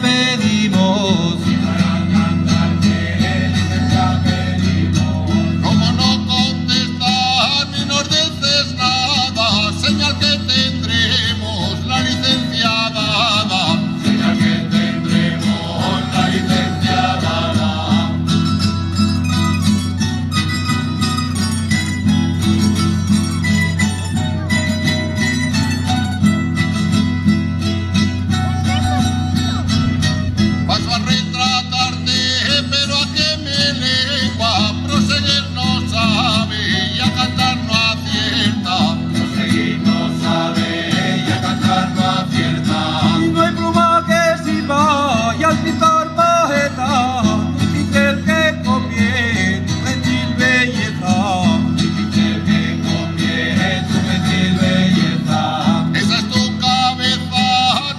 Pedimos, para cantarte licencia pedimos. Como no contestas ni nos dices nada, señal que tendremos la licencia dada. Señal que tendremos la licencia dada. Paso a retratarte, pero a qué me lengua, proseguir no sabe y a cantar no acierta. Proseguir no sabe y a cantar no acierta. y no hay pluma que sirva y al pintor poeta, difícil el que copie tu gentil belleza. Difícil que copie tu gentil belleza. Esa es tu cabeza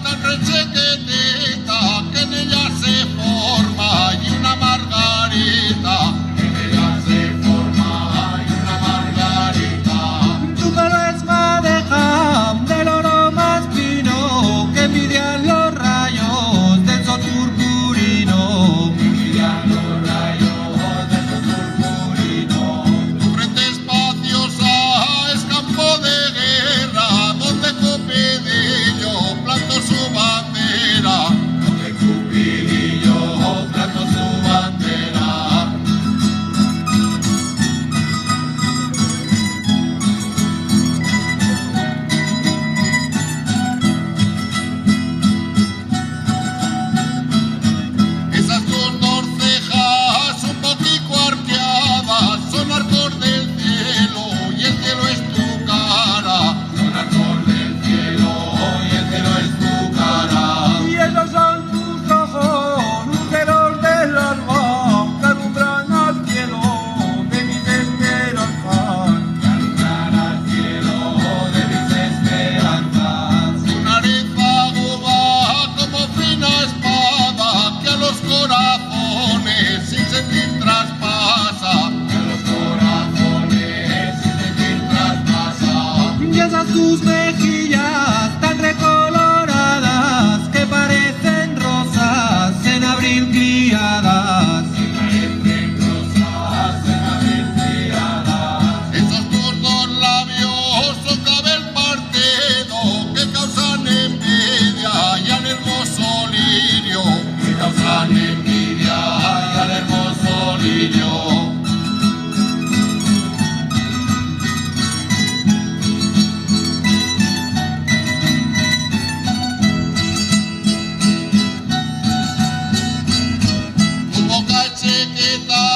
tan rechequetita que en ella se forma y una margarita. En ella se forma y una margarita. Tu pelo es madeja del oro más fino que envidian los rayos del sol purpurino. Envidian los rayos de su purpurino. Tu frente espaciosa es campo de guerra donde Cupidillo plantó su bandera. Donde Cupidillo plantó su bandera. Esas tus dos cejas un poquito arqueadas son arcos del cielo y el cielo es tu cara. Son arcos del cielo y el cielo es tu cara. Y esos son tus ojos, luceros del alma, que alumbran al cielo de mis esperanzas. Que alumbran al cielo de mis esperanzas. Tu nariz aguda como fina espada que a los corazones sin sentir traspasa. Que los corazones sin sentir traspasa. Y esas tus mejillas tan recoloradas que parecen rosas en abril criadas. Que parecen rosas en abril criadas. Esos tus dos labios son cabel partido que causan envidia y al hermoso lirio. Que causan envidia y al hermoso lirio. Tu boca chiquita